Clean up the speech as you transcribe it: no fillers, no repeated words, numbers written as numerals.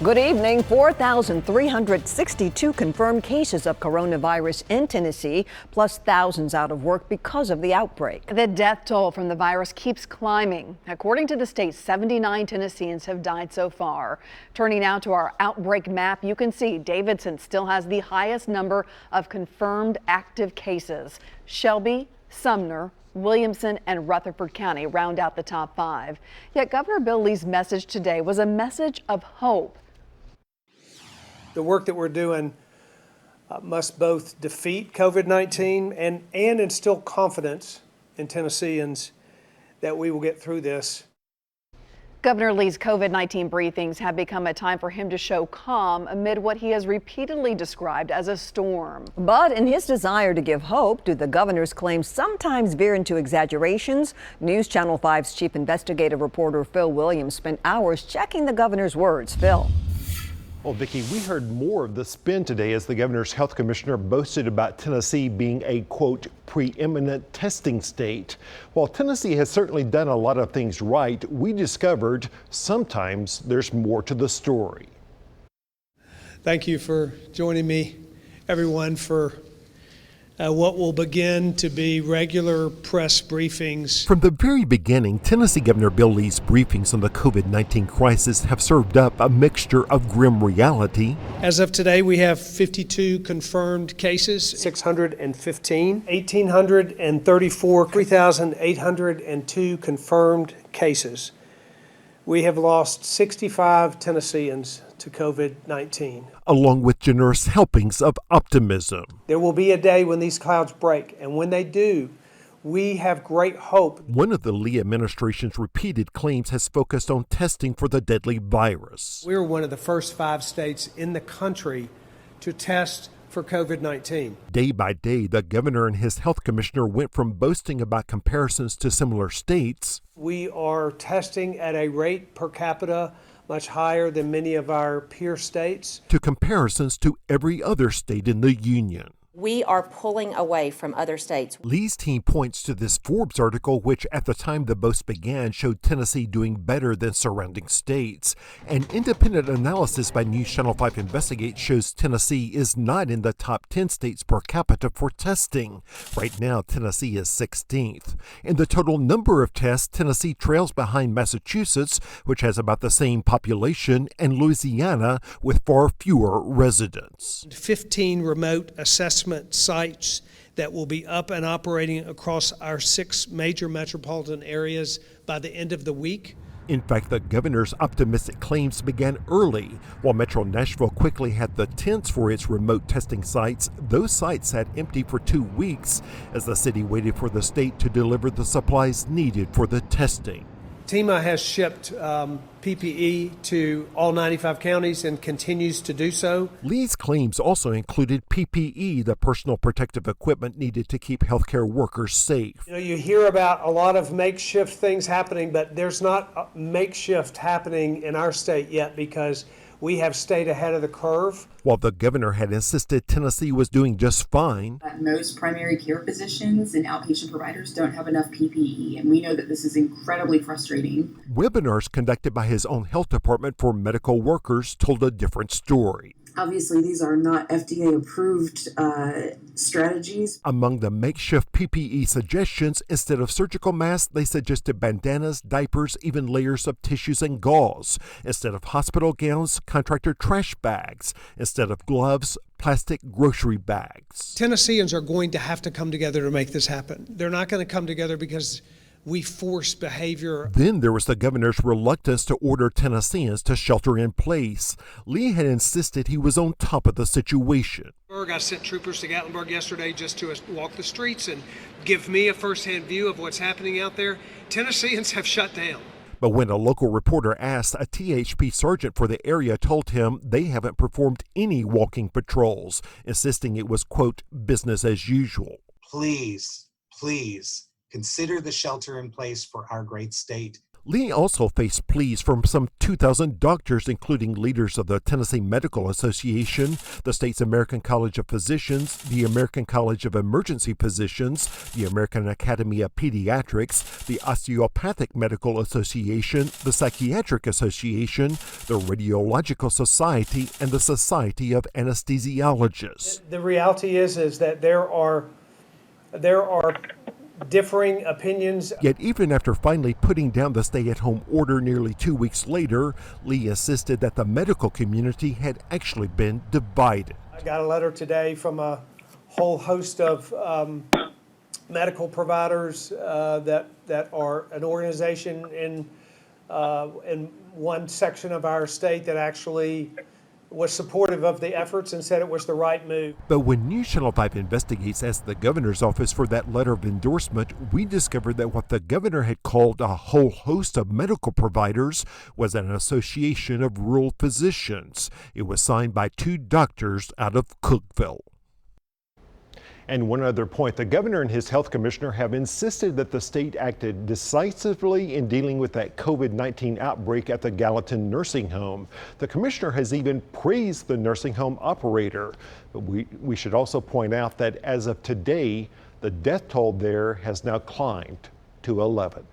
Good evening. 4,362 confirmed cases of coronavirus in Tennessee, plus thousands out of work because of the outbreak. The death toll from the virus keeps climbing. According to the state, 79 Tennesseans have died so far. Turning now to our outbreak map, you can see Davidson still has the highest number of confirmed active cases. Shelby, Sumner, Williamson and Rutherford County round out the top 5. Yet Governor Bill Lee's message today was a message of hope. The work that we're doing must both defeat COVID-19 and instill confidence in Tennesseans that we will get through this. Governor Lee's COVID-19 briefings have become a time for him to show calm amid what he has repeatedly described as a storm. But in his desire to give hope, do the governor's claims sometimes veer into exaggerations? News Channel 5's chief investigative reporter Phil Williams spent hours checking the governor's words. Phil. Well, Vicki, we heard more of the spin today as the governor's health commissioner boasted about Tennessee being a, quote, preeminent testing state. While Tennessee has certainly done a lot of things right, we discovered sometimes there's more to the story. Thank you for joining me, everyone, for what will begin to be regular press briefings. From the very beginning, Tennessee Governor Bill Lee's briefings on the COVID-19 crisis have served up a mixture of grim reality. As of today, we have 52 confirmed cases, 615, 1,834, 3,802 confirmed cases. We have lost 65 Tennesseans to COVID-19. Along with generous helpings of optimism. There will be a day when these clouds break, and when they do, we have great hope. One of the Lee administration's repeated claims has focused on testing for the deadly virus. We're one of the first 5 states in the country to test for COVID-19. Day by day, the governor and his health commissioner went from boasting about comparisons to similar states. We are testing at a rate per capita much higher than many of our peer states. To comparisons to every other state in the union. We are pulling away from other states. Lee's team points to this Forbes article, which at the time the boast began showed Tennessee doing better than surrounding states. An independent analysis by News Channel 5 Investigate shows Tennessee is not in the top 10 states per capita for testing. Right now, Tennessee is 16th. In the total number of tests, Tennessee trails behind Massachusetts, which has about the same population, and Louisiana, with far fewer residents. 15 remote assessment sites that will be up and operating across our 6 major metropolitan areas by the end of the week. In fact, the governor's optimistic claims began early. While Metro Nashville quickly had the tents for its remote testing sites, those sites sat empty for 2 weeks as the city waited for the state to deliver the supplies needed for the testing. TEMA has shipped PPE to all 95 counties and continues to do so. Lee's claims also included PPE, the personal protective equipment needed to keep healthcare workers safe. You hear about a lot of makeshift things happening, but there's not a makeshift happening in our state yet because we have stayed ahead of the curve. While the governor had insisted Tennessee was doing just fine. Most primary care physicians and outpatient providers don't have enough PPE, and we know that this is incredibly frustrating. Webinars conducted by his own health department for medical workers told a different story. Obviously, these are not FDA-approved strategies. Among the makeshift PPE suggestions, instead of surgical masks, they suggested bandanas, diapers, even layers of tissues and gauze. Instead of hospital gowns, contractor trash bags. Instead of gloves, plastic grocery bags. Tennesseans are going to have to come together to make this happen. They're not going to come together because we force behavior. Then there was the governor's reluctance to order Tennesseans to shelter in place. Lee had insisted he was on top of the situation. I sent troopers to Gatlinburg yesterday just to walk the streets and give me a firsthand view of what's happening out there. Tennesseans have shut down. But when a local reporter asked, a THP sergeant for the area told him they haven't performed any walking patrols, insisting it was, quote, business as usual. Please consider the shelter in place for our great state. Lee also faced pleas from some 2,000 doctors, including leaders of the Tennessee Medical Association, the state's American College of Physicians, the American College of Emergency Physicians, the American Academy of Pediatrics, the Osteopathic Medical Association, the Psychiatric Association, the Radiological Society, and the Society of Anesthesiologists. The reality is that there are differing opinions. Yet even after finally putting down the stay-at-home order nearly 2 weeks later, Lee insisted that the medical community had actually been divided. I got a letter today from a whole host of medical providers that are an organization in one section of our state that actually was supportive of the efforts and said it was the right move. But when News Channel 5 Investigates asked the governor's office for that letter of endorsement, we discovered that what the governor had called a whole host of medical providers was an association of rural physicians. It was signed by 2 doctors out of Cookeville. And one other point, the governor and his health commissioner have insisted that the state acted decisively in dealing with that COVID-19 outbreak at the Gallatin nursing home. The commissioner has even praised the nursing home operator. But we should also point out that as of today, the death toll there has now climbed to 11.